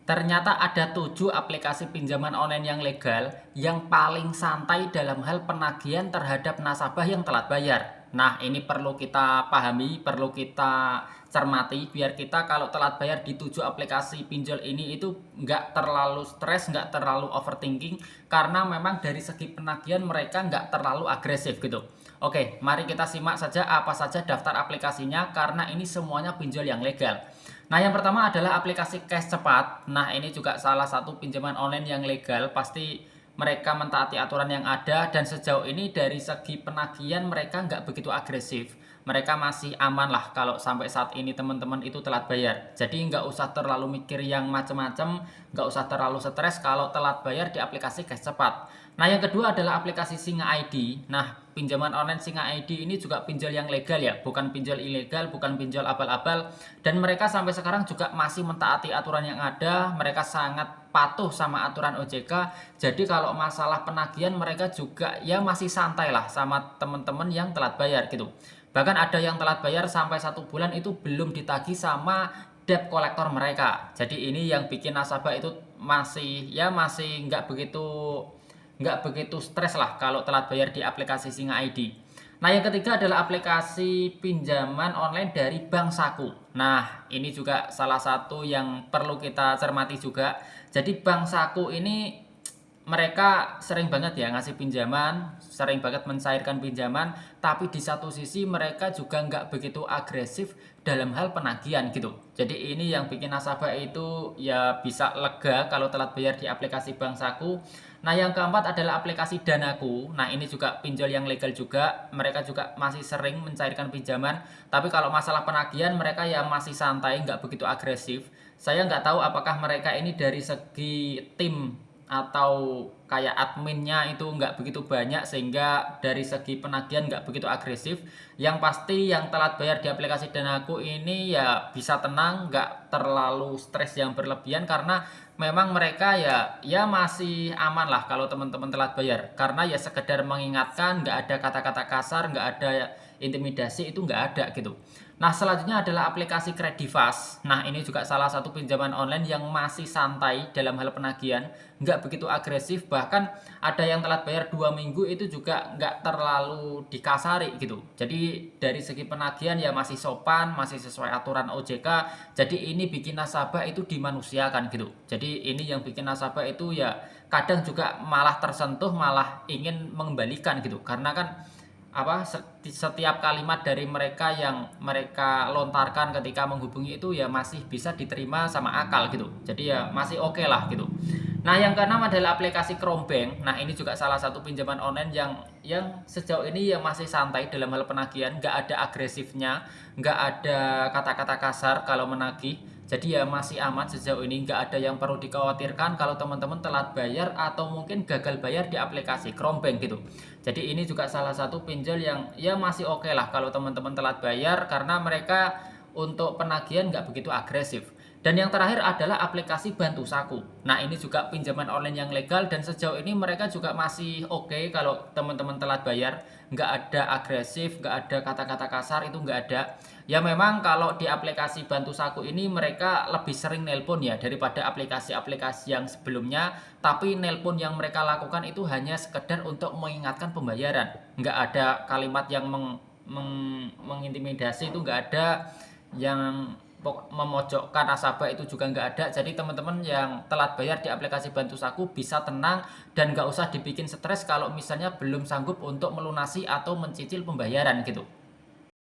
Ternyata ada 7 aplikasi pinjaman online yang legal yang paling santai dalam hal penagihan terhadap nasabah yang telat bayar. Nah, ini perlu kita pahami, perlu kita cermati biar kita kalau telat bayar di 7 aplikasi pinjol ini itu nggak terlalu stres, nggak terlalu overthinking karena memang dari segi penagihan mereka nggak terlalu agresif gitu. Oke, mari kita simak saja apa saja daftar aplikasinya karena ini semuanya pinjol yang legal. Nah, yang pertama adalah aplikasi Cash Cepat. Nah, ini juga salah satu pinjaman online yang legal. Pasti mereka mentaati aturan yang ada dan sejauh ini dari segi penagihan mereka nggak begitu agresif. Mereka masih aman lah kalau sampai saat ini teman-teman itu telat bayar. Jadi nggak usah terlalu mikir yang macam-macam, nggak usah terlalu stres kalau telat bayar di aplikasi Cash Cepat. Nah, yang kedua adalah aplikasi Singa ID. Nah, pinjaman online Singa ID ini juga pinjol yang legal ya, bukan pinjol ilegal, bukan pinjol abal-abal. Dan mereka sampai sekarang juga masih mentaati aturan yang ada, mereka sangat patuh sama aturan OJK. Jadi kalau masalah penagihan mereka juga ya masih santai lah sama teman-teman yang telat bayar gitu. Bahkan ada yang telat bayar sampai 1 bulan itu belum ditagih sama debt collector mereka. Jadi ini yang bikin nasabah itu masih nggak begitu stres lah kalau telat bayar di aplikasi Singa ID. Nah, yang ketiga adalah aplikasi pinjaman online dari Bank Saku. Nah, ini juga salah satu yang perlu kita cermati juga. Jadi Bank Saku ini mereka sering banget ya ngasih pinjaman, sering banget mencairkan pinjaman, tapi di satu sisi mereka juga nggak begitu agresif dalam hal penagihan gitu. Jadi ini yang bikin nasabah itu ya bisa lega kalau telat bayar di aplikasi Bank Saku. Nah, yang keempat adalah aplikasi Danaku. Nah, ini juga pinjol yang legal juga. Mereka juga masih sering mencairkan pinjaman, tapi kalau masalah penagihan mereka ya masih santai, nggak begitu agresif. Saya nggak tahu apakah mereka ini dari segi tim atau kayak adminnya itu nggak begitu banyak sehingga dari segi penagihan nggak begitu agresif. Yang pasti yang telat bayar di aplikasi Danaku ini ya bisa tenang, nggak terlalu stres yang berlebihan karena memang mereka ya masih aman lah kalau teman-teman telat bayar karena ya sekedar mengingatkan, nggak ada kata-kata kasar, nggak ada intimidasi, itu nggak ada gitu. Nah, selanjutnya adalah aplikasi Kredivas. Nah, ini juga salah satu pinjaman online yang masih santai dalam hal penagihan, nggak begitu agresif, bahkan ada yang telat bayar 2 minggu itu juga nggak terlalu dikasari gitu. Jadi dari segi penagihan ya masih sopan, masih sesuai aturan OJK. Jadi ini bikin nasabah itu dimanusiakan gitu. Jadi ini yang bikin nasabah itu ya kadang juga malah tersentuh, malah ingin mengembalikan gitu. Karena kan setiap kalimat dari mereka yang mereka lontarkan ketika menghubungi itu ya masih bisa diterima sama akal gitu. Jadi ya masih oke lah gitu. Nah, yang keenam adalah aplikasi Krombank. Nah, ini juga salah satu pinjaman online yang sejauh ini ya masih santai dalam hal penagihan, nggak ada agresifnya, nggak ada kata-kata kasar kalau menagih. Jadi ya masih aman sejauh ini, nggak ada yang perlu dikhawatirkan kalau teman-teman telat bayar atau mungkin gagal bayar di aplikasi Krombank gitu. Jadi ini juga salah satu pinjol yang ya masih oke lah kalau teman-teman telat bayar karena mereka untuk penagihan nggak begitu agresif. Dan yang terakhir adalah aplikasi Bantu Saku. Nah, ini juga pinjaman online yang legal dan sejauh ini mereka juga masih oke kalau teman-teman telat bayar. Nggak ada agresif, nggak ada kata-kata kasar, itu nggak ada. Ya memang kalau di aplikasi Bantu Saku ini mereka lebih sering nelpon ya daripada aplikasi-aplikasi yang sebelumnya. Tapi nelpon yang mereka lakukan itu hanya sekedar untuk mengingatkan pembayaran. Nggak ada kalimat yang mengintimidasi, itu nggak ada, yang memojokkan nasabah itu juga nggak ada. Jadi teman-teman yang telat bayar di aplikasi Bantu Saku bisa tenang dan nggak usah dibikin stres kalau misalnya belum sanggup untuk melunasi atau mencicil pembayaran gitu.